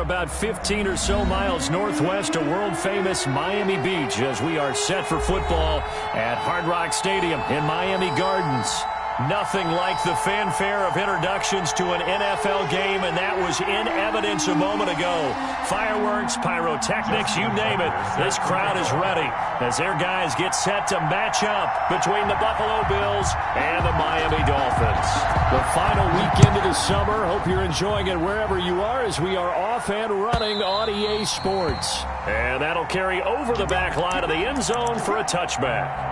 about 15 or so miles northwest of world-famous Miami Beach as we are set for football at Hard Rock Stadium in Miami Gardens. Nothing like the fanfare of introductions to an NFL game, and that was in evidence a moment ago. Fireworks, pyrotechnics, you name it. This crowd is ready as their guys get set to match up between the Buffalo Bills and the Miami Dolphins. The final weekend of the summer. Hope you're enjoying it wherever you are as we are off and running on EA Sports. And that'll carry over the back line of the end zone for a touchback.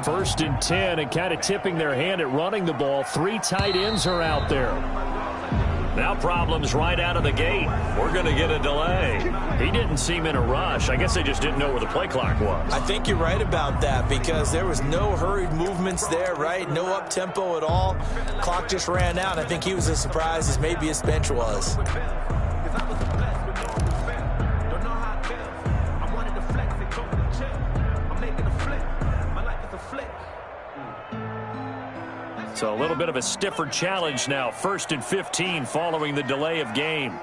First and 10, and kind of tipping their hand at running the ball. 3 tight ends are out there. Now problems right out of the gate. We're going to get a delay. He didn't seem in a rush. I guess they just didn't know where the play clock was. I think you're right about that because there was no hurried movements there, right? No up-tempo at all. Clock just ran out. I think he was as surprised as maybe his bench was. So a little bit of a stiffer challenge now. 1st and 15 following the delay of game.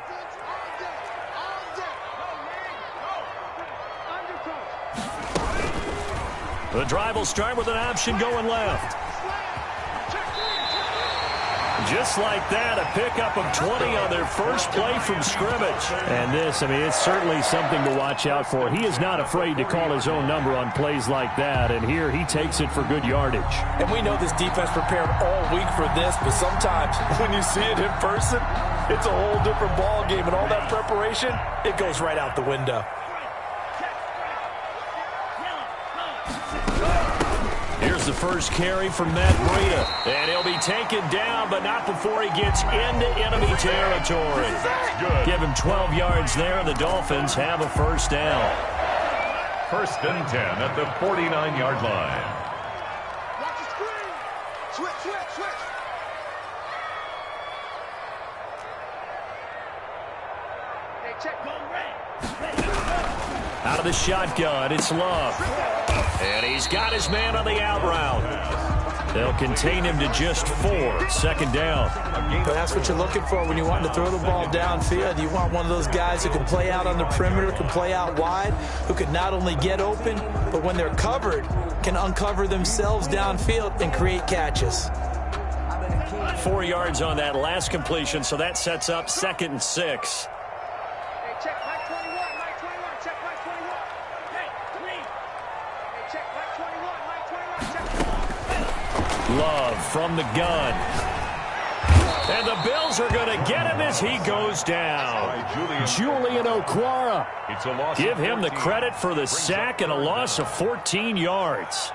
The drive will start with an option going left. Just like that, a pickup of 20 on their first play from scrimmage. And this, I mean, it's certainly something to watch out for. He is not afraid to call his own number on plays like that, and here he takes it for good yardage. And we know this defense prepared all week for this, but sometimes when you see it in person, it's a whole different ball game, and all that preparation, it goes right out the window. Here's the first carry from Matt Breida. And he'll be taken down, but not before he gets into enemy territory. Give him 12 yards there, and the Dolphins have a first down. 1st and 10 at the 49-yard line. Watch the screen. Switch. Hey, check, go red. Out of the shotgun, it's Love. And he's got his man on the out route. They'll contain him to just 4. 2nd down. But that's what you're looking for when you want to throw the ball downfield. You want one of those guys who can play out on the perimeter, can play out wide, who can not only get open, but when they're covered, can uncover themselves downfield and create catches. 4 yards on that last completion, so that sets up 2nd and 6. Hey, check, Mike 21, Mike 21, check, Mike 21. Hey, green. Hey, check, Mike 21, Mike 21, check. Love from the gun. And the Bills are going to get him as he goes down. Julian Okwara. Give him the credit for the sack and a loss of 14 yards.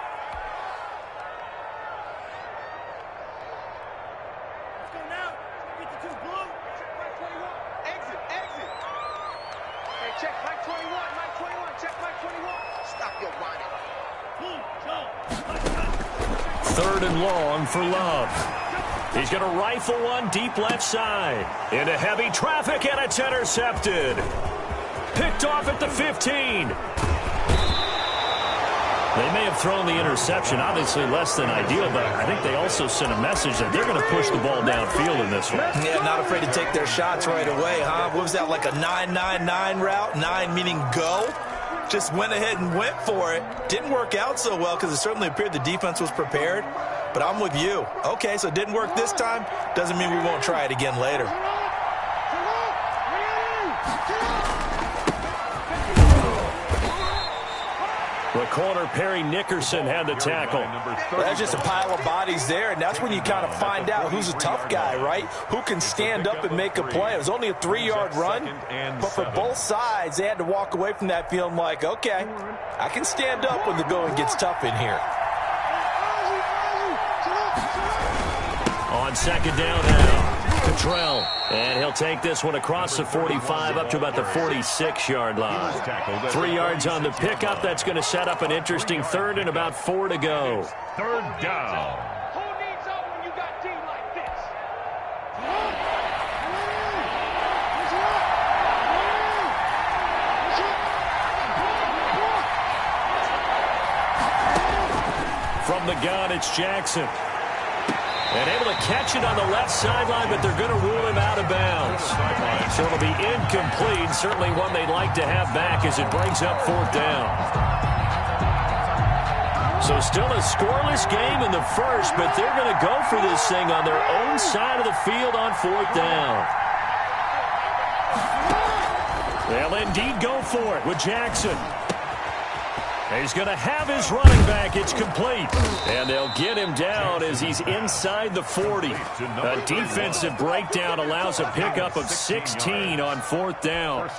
Third and long for Love. He's going to rifle one deep left side. Into heavy traffic, and it's intercepted. Picked off at the 15. They may have thrown the interception, obviously less than ideal, but I think they also sent a message that they're going to push the ball downfield in this one. Yeah, not afraid to take their shots right away, huh? What was that, like a 9-9-9 route? 9 meaning go? Just went ahead and went for it. Didn't work out so well because it certainly appeared the defense was prepared. But I'm with you. Okay, so it didn't work this time. Doesn't mean we won't try it again later. The corner, Perry Nickerson, had the tackle. That's just a pile of bodies there, and that's when you kind of find out who's a tough guy, right? Who can stand up and make a play. It was only a 3-yard run, but for both sides, they had to walk away from that feeling like, okay, I can stand up when the going gets tough in here. On second down now, Cottrell. And he'll take this one across the 45 up to about the 46-yard line. 3 yards on the pickup. That's going to set up an interesting third and about 4 to go. Third down. Who needs help when you got D like this? From the gun, it's Jackson. And able to catch it on the left sideline, but they're going to rule him out of bounds. So it'll be incomplete. Certainly one they'd like to have back as it brings up 4th down. So still a scoreless game in the first, but they're going to go for this thing on their own side of the field on 4th down. They'll indeed go for it with Jackson. He's going to have his running back. It's complete. And they'll get him down as he's inside the 40. A defensive breakdown allows a pickup of 16 on 4th down.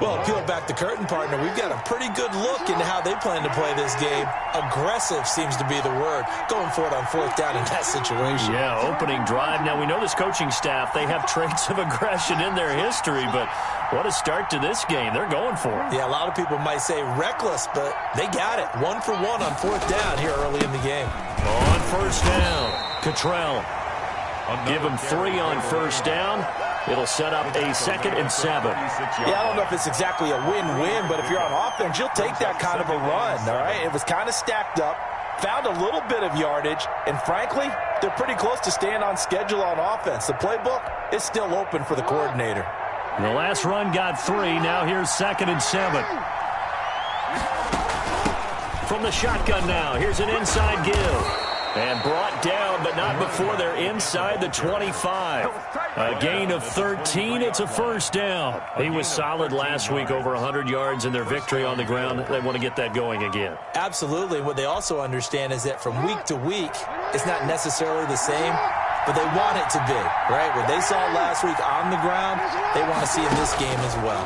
Well, peel back the curtain, partner. We've got a pretty good look into how they plan to play this game. Aggressive seems to be the word. Going for it on 4th down in that situation. Yeah, opening drive. Now, we know this coaching staff, they have traits of aggression in their history, but what a start to this game. They're going for it. Yeah, a lot of people might say reckless, but they got it. 1 for 1 on 4th down here early in the game. On 1st down, Cottrell. Give him 3 on 1st down. It'll set up a 2nd and 7. Yeah, I don't know if it's exactly a win-win, but if you're on offense, you'll take that kind of a run, all right? It was kind of stacked up, found a little bit of yardage, and frankly, they're pretty close to staying on schedule on offense. The playbook is still open for the coordinator. The last run got 3. Now here's 2nd and 7. From the shotgun now, here's an inside give. And brought down, but not before they're inside the 25. A gain of 13. It's a 1st down. He was solid last week, over 100 yards in their victory on the ground. They want to get that going again. Absolutely. What they also understand is that from week to week, it's not necessarily the same, but they want it to be, right? What they saw last week on the ground, they want to see in this game as well.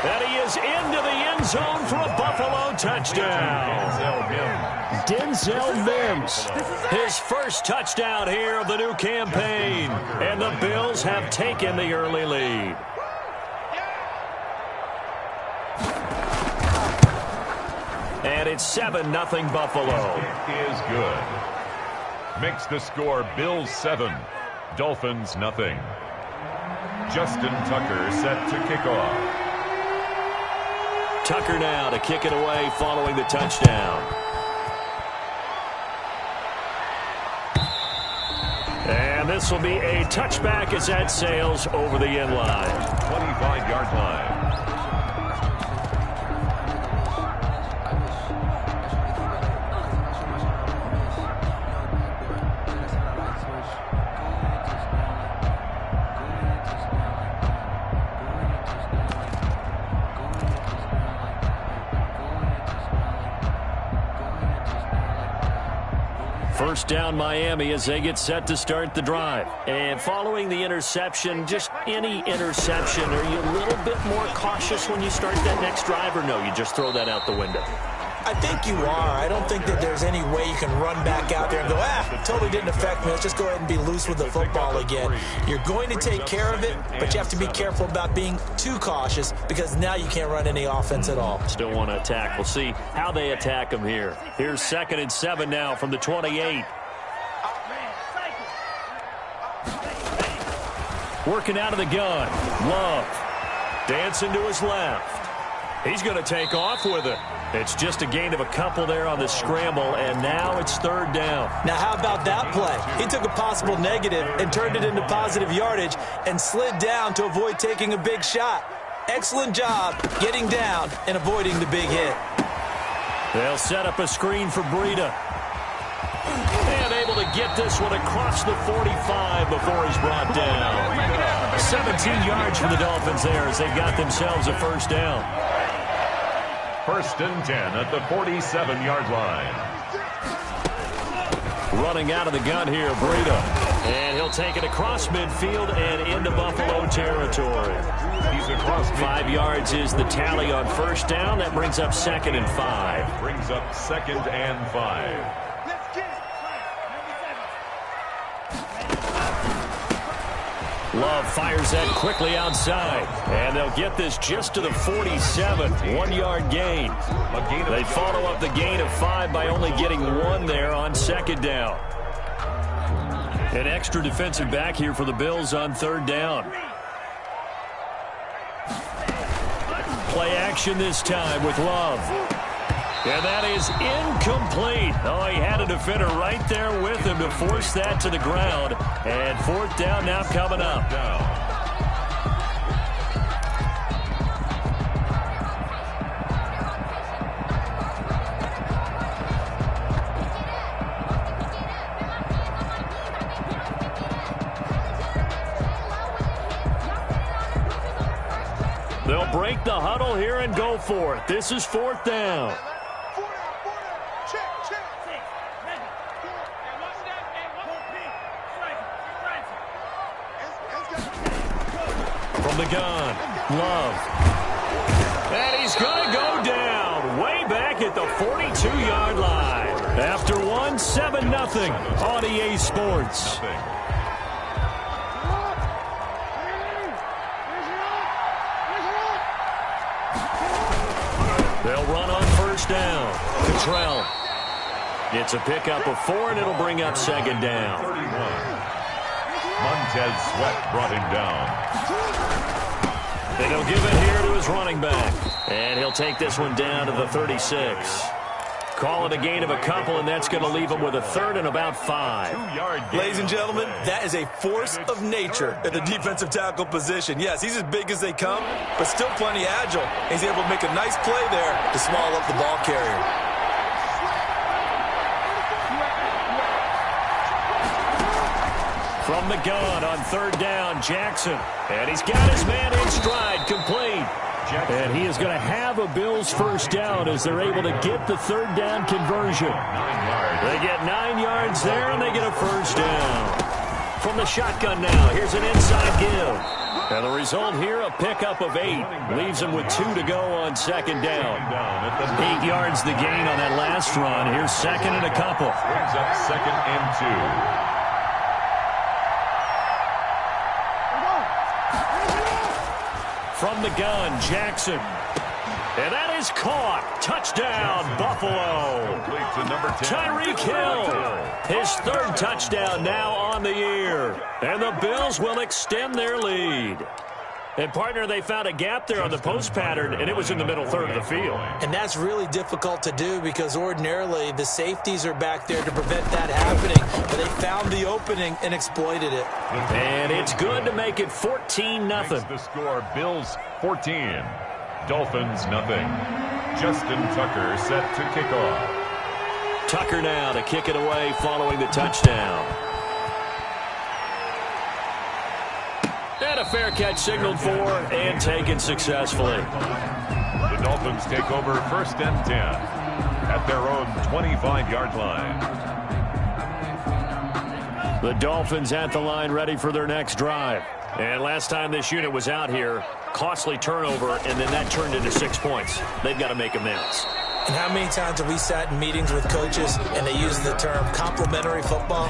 And he is into the end zone for a Buffalo touchdown. Denzel Mims, his first touchdown here of the new campaign. And the Bills have taken the early lead. And it's 7-0 Buffalo. It is good. Makes the score Bills 7, Dolphins nothing. Justin Tucker set to kick off. Tucker now to kick it away following the touchdown. And this will be a touchback as that sails over the end line. 25-yard line. First down Miami as they get set to start the drive. And following the interception, just any interception, are you a little bit more cautious when you start that next drive, or no, you just throw that out the window? I think you are. I don't think that there's any way you can run back out there and go, totally didn't affect me. Let's just go ahead and be loose with the football again. You're going to take care of it, but you have to be careful about being too cautious because now you can't run any offense at all. Still want to attack. We'll see how they attack them here. Here's 2nd and 7 now from the 28. Working out of the gun. Love. Dancing to his left. He's going to take off with it. It's just a gain of a couple there on the scramble, and now it's 3rd down. Now, how about that play? He took a possible negative and turned it into positive yardage and slid down to avoid taking a big shot. Excellent job getting down and avoiding the big hit. They'll set up a screen for Breida. And able to get this one across the 45 before he's brought down. 17 yards for the Dolphins there as they got themselves a 1st down. First and 10 at the 47-yard line. Running out of the gun here, Breida. And he'll take it across midfield and into Buffalo territory. He's across midfield. 5 yards is the tally on first down. That brings up 2nd and 5. Brings up 2nd and 5. Love fires that quickly outside. And they'll get this just to the 47. 1-yard gain. They follow up the gain of 5 by only getting 1 there on 2nd down. An extra defensive back here for the Bills on 3rd down. Play action this time with Love. And that is incomplete. Oh, he had a defender right there with him to force that to the ground. And 4th down now coming up. They'll break the huddle here and go for it. This is 4th down. From the gun, Love. And he's going to go down way back at the 42-yard line. After 1, 7-0 on EA Sports. They'll run on first down. Cottrell. It's a pickup of 4, and it'll bring up 2nd down. 31. Montez Sweat brought him down. And he'll give it here to his running back. And he'll take this one down to the 36. Call it a gain of a couple, and that's going to leave him with a 3rd and about 5. Ladies and gentlemen, that is a force of nature at the defensive tackle position. Yes, he's as big as they come, but still plenty agile. He's able to make a nice play there to swallow up the ball carrier. From the gun on 3rd down, Jackson. And he's got his man in stride, complete. And he is going to have a Bills first down as they're able to get the 3rd down conversion. 9 yards. They get 9 yards there, and they get a first down. From the shotgun now, here's an inside give. And the result here, a pickup of 8. Leaves him with 2 to go on 2nd down. 8 yards the gain on that last run. Here's 2nd and a couple. Brings up 2nd and 2. From the gun, Jackson. And that is caught. Touchdown, Buffalo. To number 10. Tyreek Hill. His 3rd touchdown now on the year. And the Bills will extend their lead. And, partner, they found a gap there on the post pattern, and it was in the middle 3rd of the field. And that's really difficult to do because ordinarily the safeties are back there to prevent that happening. But they found the opening and exploited it. And it's good to make it 14-0. The score, Bills 14. Dolphins nothing. Justin Tucker set to kick off. Tucker now to kick it away following the touchdown. And a fair catch signaled for and taken successfully. The Dolphins take over 1st and 10 at their own 25-yard line. The Dolphins at the line ready for their next drive. And last time this unit was out here, costly turnover, and then that turned into 6 points. They've got to make amends. And how many times have we sat in meetings with coaches and they use the term complementary football?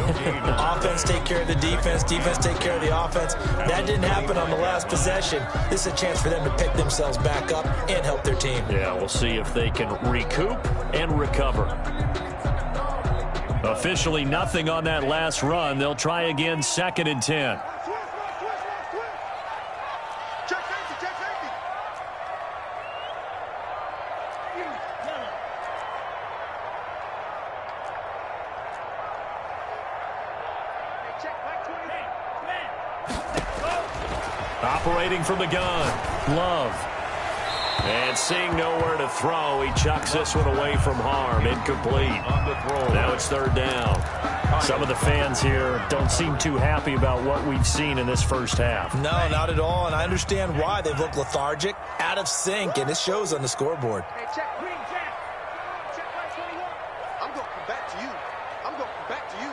Offense take care of the defense, defense take care of the offense. That didn't happen on the last possession. This is a chance for them to pick themselves back up and help their team. Yeah, we'll see if they can recoup and recover. Officially nothing on that last run. They'll try again 2nd and 10. Operating from the gun, Love. And seeing nowhere to throw, he chucks this one away from harm. Incomplete. Now it's third down. Some of the fans here don't seem too happy about what we've seen in this first half. No, not at all, and I understand why. They've looked lethargic, out of sync, and it shows on the scoreboard. Hey, check green, Jack. Check my 21. I'm going to come back to you. I'm going to come back to you.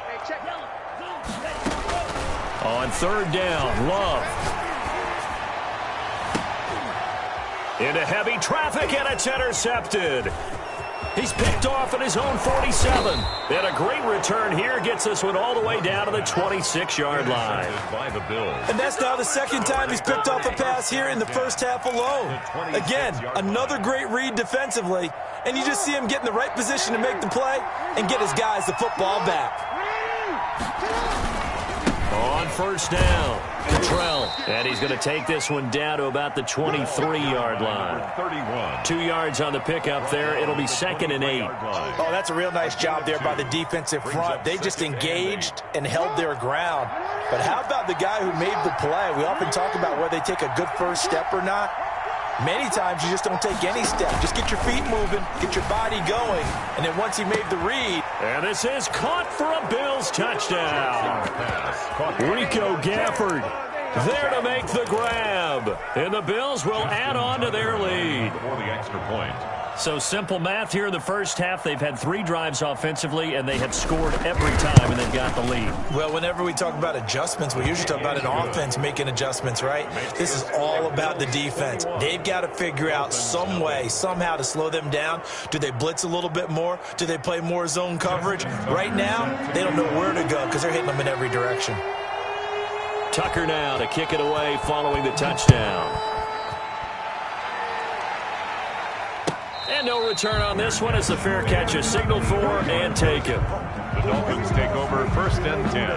Hey, check yellow. On third down, Love. Into heavy traffic, and it's intercepted. He's picked off at his own 47. And a great return here gets this one all the way down to the 26-yard line. By the Bills. And that's now the second time he's picked off a pass here in the first half alone. Again, another great read defensively, and you just see him get in the right position to make the play and get his guys the football back. On first down, Cottrell. And he's going to take this one down to about the 23-yard line. 31. 2 yards on the pickup there. It'll be 2nd and 8. Oh, that's a real nice job there by the defensive front. They just engaged and held their ground. But how about the guy who made the play? We often talk about whether they take a good first step or not. Many times you just don't take any step. Just get your feet moving, get your body going, and then once he made the read. And this is caught for a Bills touchdown. Rico Gafford there to make the grab. And the Bills will add on to their lead. For the extra point. So simple math here in the first half. They've had 3 drives offensively, and they have scored every time, and they've got the lead. Well, whenever we talk about adjustments, we usually talk about an offense making adjustments, right? This is all about the defense. They've got to figure out some way, somehow to slow them down. Do they blitz a little bit more? Do they play more zone coverage? Right now, they don't know where to go because they're hitting them in every direction. Tucker now to kick it away following the touchdown. And no return on this one as the fair catch is signaled for and taken. The Dolphins take over 1st and 10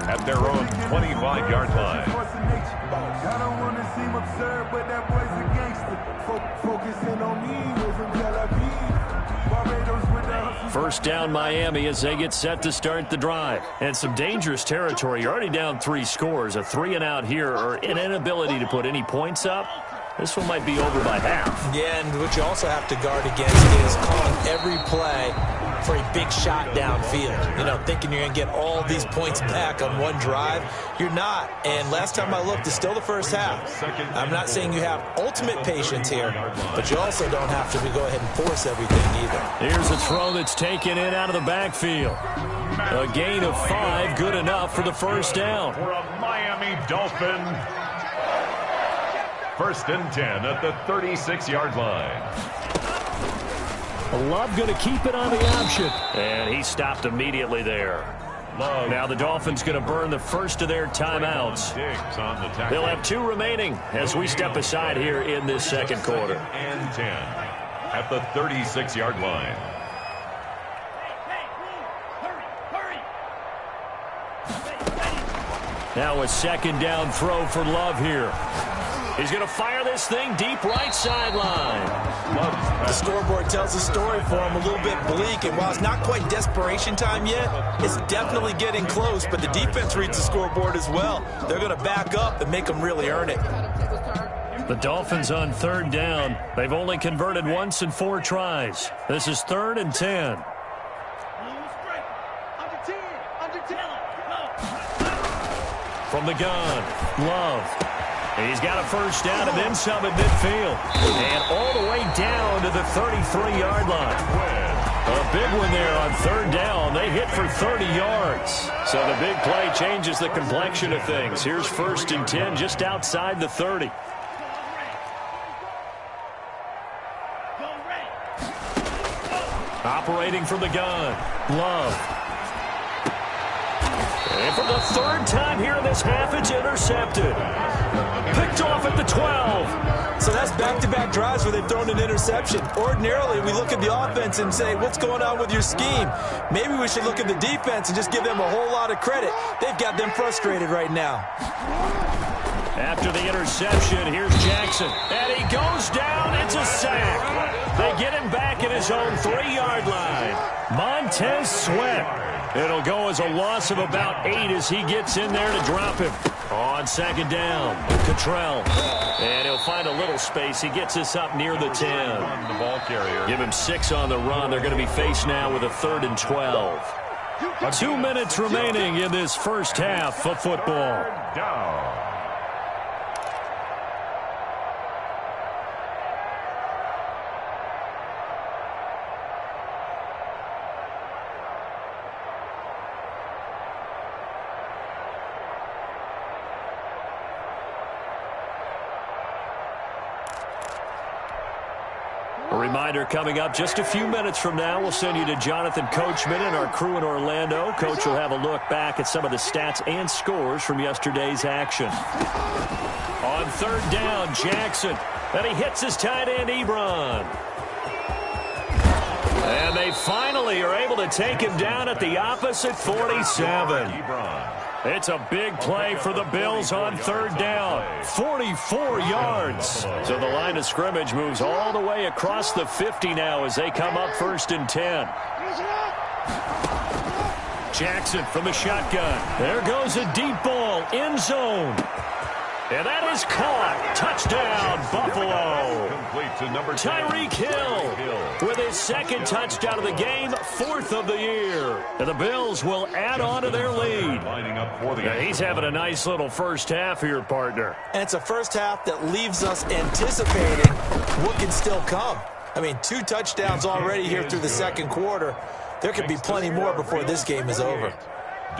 at their own 25-yard line. I don't want to seem absurd, but that boy's a gangster. Focusing on me was from Tel Aviv. Barbados with the hustle. First down Miami as they get set to start the drive. And some dangerous territory. You're already down 3 scores. A 3 and out here or an inability to put any points up. This one might be over by half. Yeah, and what you also have to guard against is calling every play for a big shot downfield. You know, thinking you're going to get all these points back on one drive. You're not. And last time I looked, it's still the first half. I'm not saying you have ultimate patience here, but you also don't have to go ahead and force everything either. Here's a throw that's taken in out of the backfield. A gain of 5, good enough for the first down. For a Miami Dolphin. 1st and 10 at the 36-yard line. Love going to keep it on the option. And he stopped immediately there. Love. Now the Dolphins going to burn the first of their timeouts. On the tackle. They'll have 2 remaining as we step aside here in this second quarter. 2nd and 10 at the 36-yard line. Now a 2nd down throw for Love here. He's going to fire this thing deep right sideline. The scoreboard tells a story for him, a little bit bleak, and while it's not quite desperation time yet, it's definitely getting close, but the defense reads the scoreboard as well. They're going to back up and make them really earn it. The Dolphins on 3rd down. They've only converted once in 4 tries. This is 3rd and 10. From the gun, Love. He's got a first down and then some at midfield. And all the way down to the 33-yard line. A big one there on 3rd down. They hit for 30 yards. So the big play changes the complexion of things. Here's 1st and 10 just outside the 30. Operating from the gun, Love. And for the 3rd time here in this half, it's intercepted. Picked off at the 12. So that's back-to-back drives where they've thrown an interception. Ordinarily, we look at the offense and say, what's going on with your scheme? Maybe we should look at the defense and just give them a whole lot of credit. They've got them frustrated right now. After the interception, here's Jackson. And he goes down. It's a sack. They get him back at his own 3-yard line. Montez Sweat. It'll go as a loss of about 8 as he gets in there to drop him. On second down, Cottrell. And he'll find a little space. He gets this up near the 10. The ball carrier. Give him 6 on the run. They're going to be faced now with a 3rd and 12. 2 minutes remaining in this first half of football. Down. A reminder coming up just a few minutes from now, we'll send you to Jonathan Coachman and our crew in Orlando. Coach will have a look back at some of the stats and scores from yesterday's action. On 3rd down, Jackson. And he hits his tight end, Ebron. And they finally are able to take him down at the opposite 47. It's a big play for the Bills on 3rd down. 44 yards. So the line of scrimmage moves all the way across the 50 now as they come up 1st and 10. Jackson from the shotgun. There goes a deep ball, end zone. And that is caught. Touchdown, Buffalo. Tyreek Hill with his 2nd touchdown of the game, 4th of the year. And the Bills will add on to their lead. Now, he's having a nice little first half here, partner. And it's a first half that leaves us anticipating what can still come. I mean, 2 touchdowns already here through the 2nd quarter. There could be plenty more before this game is over.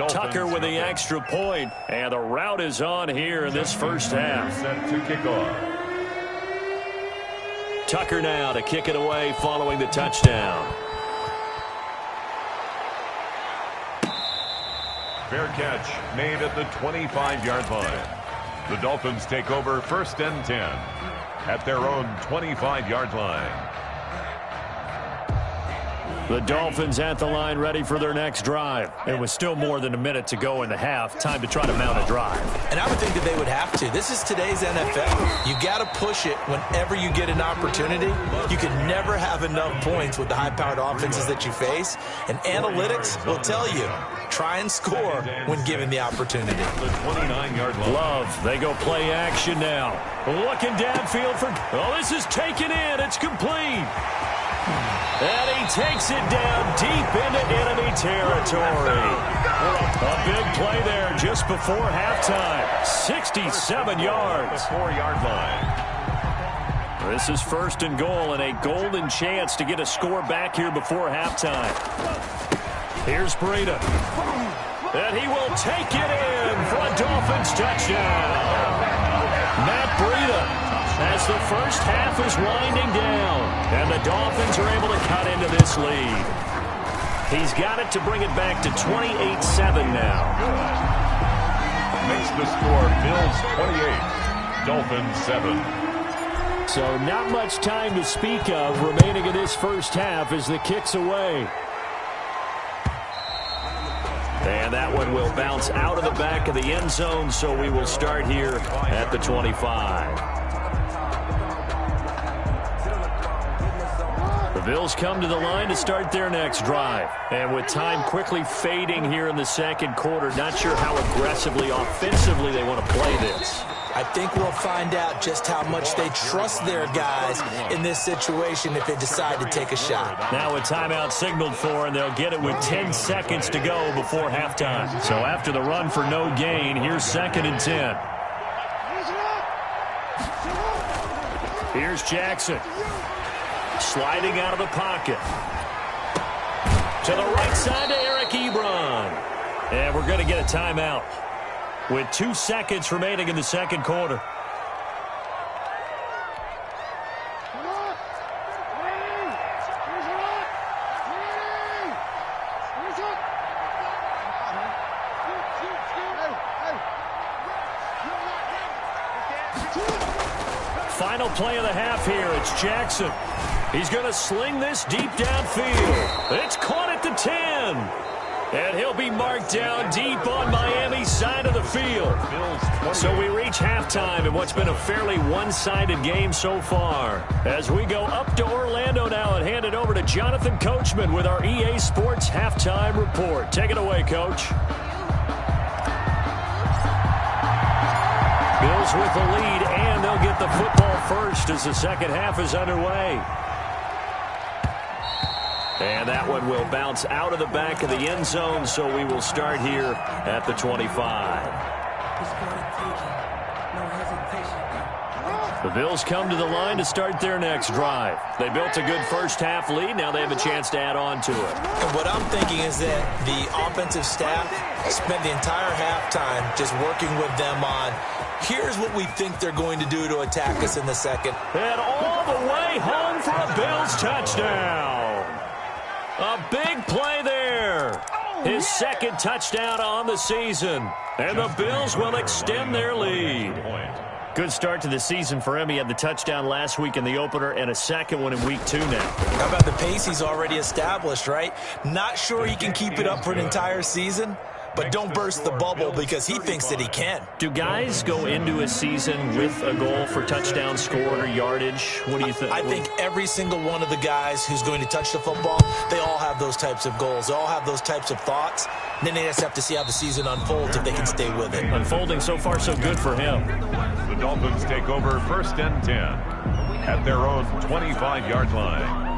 Tucker with the extra point, and the route is on here in this first half. Set to kick off. Tucker now to kick it away following the touchdown. Fair catch made at the 25-yard line. The Dolphins take over 1st and 10 at their own 25-yard line. The Dolphins at the line ready for their next drive. And with still more than a minute to go in the half, time to try to mount a drive. And I would think that they would have to. This is today's NFL. You got to push it whenever you get an opportunity. You can never have enough points with the high-powered offenses that you face. And analytics will tell you, try and score when given the opportunity. The 29-yard line. Love, they go play action now. Looking downfield for, oh, this is taken in. It's complete. And he takes it down deep into enemy territory. A big play there just before halftime. 67 yards. The 4-yard line. This is 1st and goal and a golden chance to get a score back here before halftime. Here's Breida. And he will take it in for a Dolphins touchdown. Matt Breida, as the first half is winding down, and the Dolphins are able to cut into this lead. He's got it to bring it back to 28-7 now. Makes the score Bills 28, Dolphins 7. So not much time to speak of remaining in this first half as the kick's away. And that one will bounce out of the back of the end zone, so we will start here at the 25. The Bills come to the line to start their next drive. And with time quickly fading here in the 2nd quarter, not sure how aggressively, offensively they want to play this. I think we'll find out just how much they trust their guys in this situation if they decide to take a shot. Now a timeout signaled for, and they'll get it with 10 seconds to go before halftime. So after the run for no gain, here's 2nd and 10. Here's Jackson. Sliding out of the pocket. To the right side to Eric Ebron. And we're going to get a timeout with 2 seconds remaining in the 2nd quarter. Final play of the half here. It's Jackson. He's going to sling this deep downfield. It's caught at the 10. And he'll be marked down deep on Miami's side of the field. So we reach halftime in what's been a fairly one-sided game so far. As we go up to Orlando now and hand it over to Jonathan Coachman with our EA Sports Halftime Report. Take it away, Coach. Bills with the lead, and they'll get the football first as the second half is underway. And that one will bounce out of the back of the end zone, so we will start here at the 25. The Bills come to the line to start their next drive. They built a good first-half lead. Now they have a chance to add on to it. And what I'm thinking is that the offensive staff spent the entire halftime just working with them on, here's what we think they're going to do to attack us in the second. And all the way home for a Bills touchdown. A big play there. His second touchdown on the season. And the Bills will extend their lead. Good start to the season for him. He had the touchdown last week in the opener and a second one in week 2 now. How about the pace he's already established, right? Not sure he can keep it up for an entire season, but don't burst the bubble because he thinks that he can. Do guys go into a season with a goal for touchdown scored or yardage? What do you think? I think every single one of the guys who's going to touch the football, they all have those types of goals. They all have those types of thoughts. And then they just have to see how the season unfolds if they can stay with it. Unfolding so far so good for him. The Dolphins take over 1st and 10 at their own 25-yard line.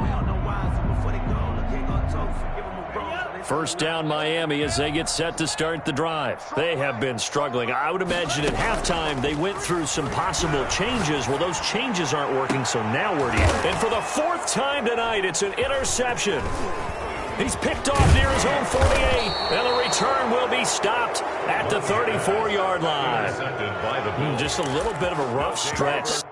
First down Miami as they get set to start the drive. They have been struggling. I would imagine at halftime they went through some possible changes. Well, those changes aren't working, so now where do you? And for the 4th time tonight, it's an interception. He's picked off near his own 48, and the return will be stopped at the 34-yard line. Intercepted by the Bills. Just a little bit of a rough stretch.